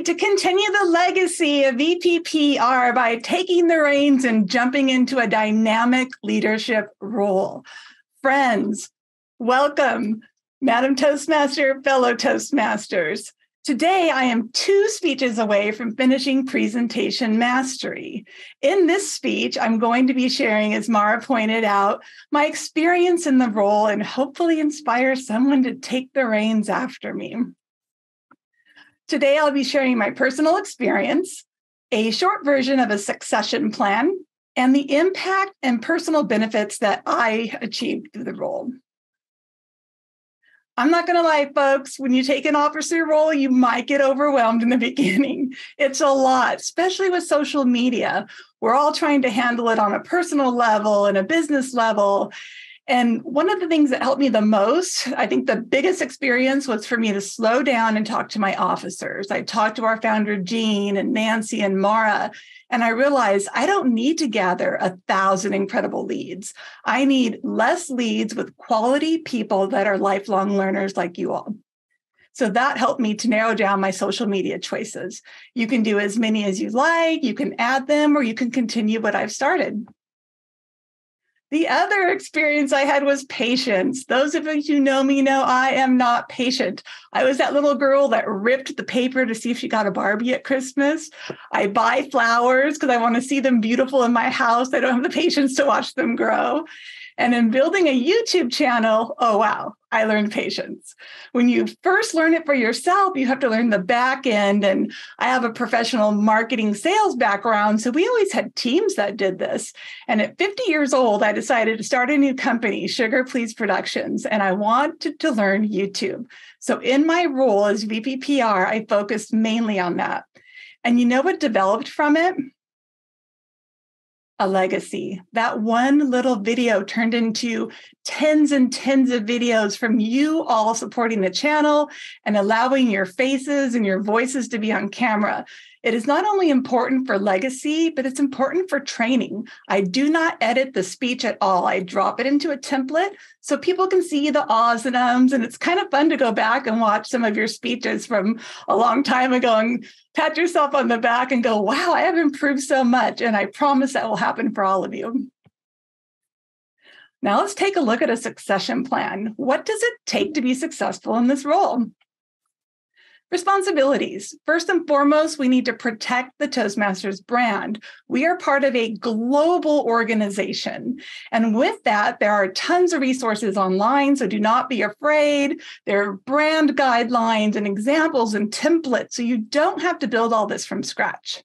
to continue the legacy of VPPR by taking the reins and jumping into a dynamic leadership role. Friends, welcome, Madam Toastmaster, fellow Toastmasters. Today, I am 2 speeches away from finishing presentation mastery. In this speech, I'm going to be sharing, as Mara pointed out, my experience in the role and hopefully inspire someone to take the reins after me. Today, I'll be sharing my personal experience, a short version of a succession plan, and the impact and personal benefits that I achieved through the role. I'm not going to lie, folks, when you take an officer role, you might get overwhelmed in the beginning. It's a lot, especially with social media. We're all trying to handle it on a personal level and a business level. And one of the things that helped me the most, I think the biggest experience was for me to slow down and talk to my officers. I talked to our founder, Jean, and Nancy and Mara, and I realized I don't need to gather 1,000 incredible leads. I need less leads with quality people that are lifelong learners like you all. So that helped me to narrow down my social media choices. You can do as many as you like, you can add them, or you can continue what I've started. The other experience I had was patience. Those of you who know me know I am not patient. I was that little girl that ripped the paper to see if she got a Barbie at Christmas. I buy flowers because I want to see them beautiful in my house. I don't have the patience to watch them grow. And in building a YouTube channel, oh, wow, I learned patience. When you first learn it for yourself, you have to learn the back end. And I have a professional marketing sales background, so we always had teams that did this. And at 50 years old, I decided to start a new company, Sugar Please Productions, and I wanted to learn YouTube. So in my role as VPPR, I focused mainly on that. And you know what developed from it? A legacy. That one little video turned into tens and tens of videos from you all supporting the channel and allowing your faces and your voices to be on camera. It is not only important for legacy, but it's important for training. I do not edit the speech at all. I drop it into a template so people can see the ahs and ums, and it's kind of fun to go back and watch some of your speeches from a long time ago and pat yourself on the back and go, wow, I have improved so much. And I promise that will happen for all of you. Now let's take a look at a succession plan. What does it take to be successful in this role? Responsibilities. First and foremost, we need to protect the Toastmasters brand. We are part of a global organization. And with that, there are tons of resources online, so do not be afraid. There are brand guidelines and examples and templates, so you don't have to build all this from scratch.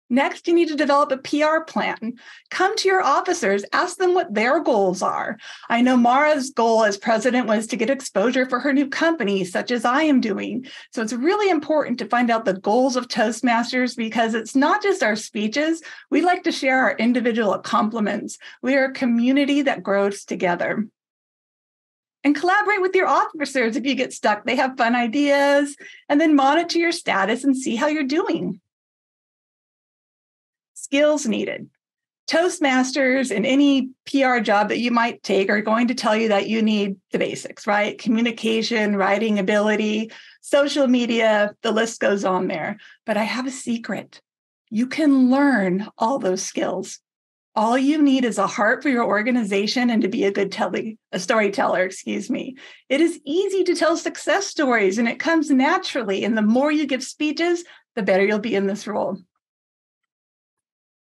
Next, you need to develop a PR plan. Come to your officers, ask them what their goals are. I know Mara's goal as president was to get exposure for her new company, such as I am doing. So it's really important to find out the goals of Toastmasters because it's not just our speeches. We like to share our individual accomplishments. We are a community that grows together. And collaborate with your officers if you get stuck. They have fun ideas, and then monitor your status and see how you're doing. Skills needed. Toastmasters and any PR job that you might take are going to tell you that you need the basics, right? Communication, writing ability, social media, the list goes on there. But I have a secret. You can learn all those skills. All you need is a heart for your organization and to be a good storyteller, It is easy to tell success stories and it comes naturally. And the more you give speeches, the better you'll be in this role.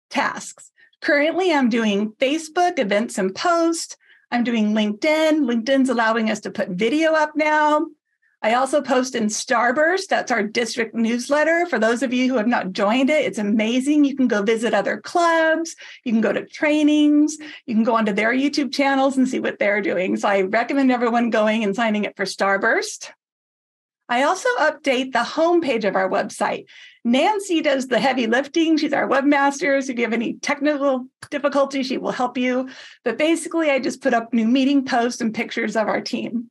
Tasks. Currently, I'm doing Facebook events and posts. I'm doing LinkedIn. LinkedIn's allowing us to put video up now. I also post in Starburst. That's our district newsletter. For those of you who have not joined it, it's amazing. You can go visit other clubs. You can go to trainings. You can go onto their YouTube channels and see what they're doing. So I recommend everyone going and signing up for Starburst. I also update the homepage of our website. Nancy does the heavy lifting. She's our webmaster. So if you have any technical difficulty, she will help you. But basically, I just put up new meeting posts and pictures of our team.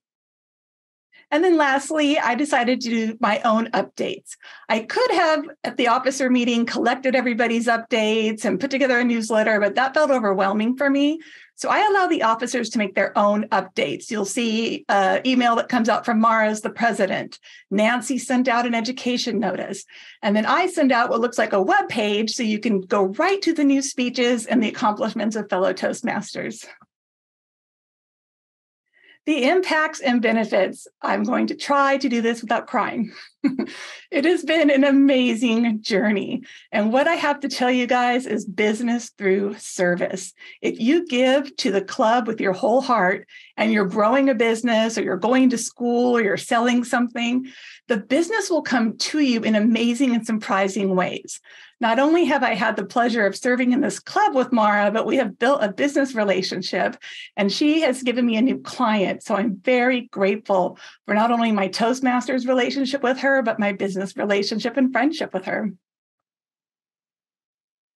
And then lastly, I decided to do my own updates. I could have, at the officer meeting, collected everybody's updates and put together a newsletter, but that felt overwhelming for me. So I allow the officers to make their own updates. You'll see an email that comes out from Mara as the president. Nancy sent out an education notice. And then I send out what looks like a web page so you can go right to the new speeches and the accomplishments of fellow Toastmasters. The impacts and benefits. I'm going to try to do this without crying. It has been an amazing journey. And what I have to tell you guys is business through service. If you give to the club with your whole heart and you're growing a business or you're going to school or you're selling something, the business will come to you in amazing and surprising ways. Not only have I had the pleasure of serving in this club with Mara, but we have built a business relationship and she has given me a new client. So I'm very grateful for not only my Toastmasters relationship with her, but my business relationship and friendship with her.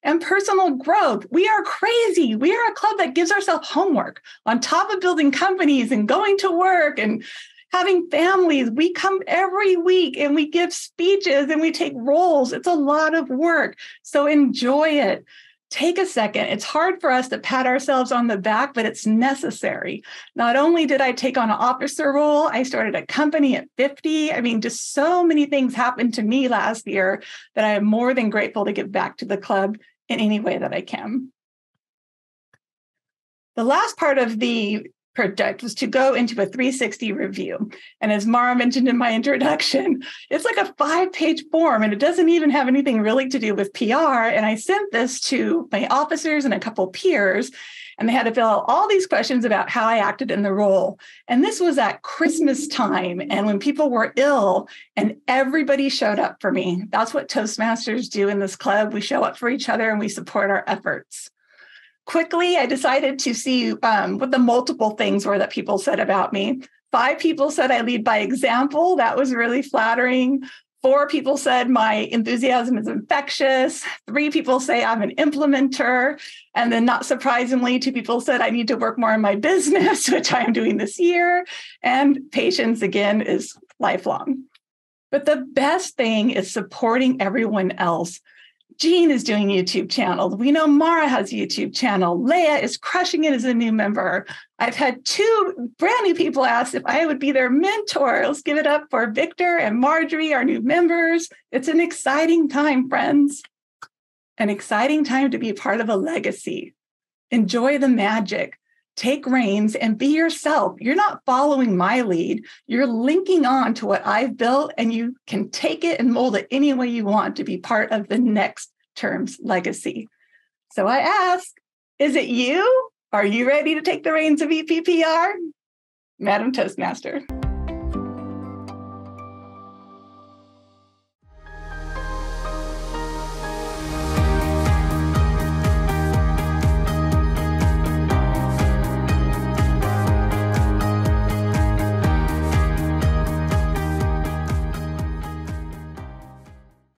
And personal growth. We are crazy. We are a club that gives ourselves homework on top of building companies and going to work and having families. We come every week and we give speeches and we take roles. It's a lot of work. So enjoy it. Take a second. It's hard for us to pat ourselves on the back, but it's necessary. Not only did I take on an officer role, I started a company at 50. I mean, just so many things happened to me last year that I am more than grateful to give back to the club in any way that I can. The last part of the project was to go into a 360 review. And as Mara mentioned in my introduction, it's like a 5-page form and it doesn't even have anything really to do with PR. And I sent this to my officers and a couple peers, and they had to fill out all these questions about how I acted in the role. And this was at Christmas time and when people were ill and everybody showed up for me. That's what Toastmasters do in this club. We show up for each other and we support our efforts. Quickly, I decided to see what the multiple things were that people said about me. 5 people said I lead by example. That was really flattering. 4 people said my enthusiasm is infectious. 3 people say I'm an implementer. And then not surprisingly, 2 people said I need to work more in my business, which I am doing this year. And patience, again, is lifelong. But the best thing is supporting everyone else. Jean is doing YouTube channels. We know Mara has a YouTube channel. Leah is crushing it as a new member. I've had 2 brand new people ask if I would be their mentor. Let's give it up for Victor and Marjorie, our new members. It's an exciting time, friends. An exciting time to be a part of a legacy. Enjoy the magic. Take reins and be yourself. You're not following my lead. You're linking on to what I've built, and you can take it and mold it any way you want to be part of the next term's legacy. So I ask, is it you? Are you ready to take the reins of VPPR? Madam Toastmaster.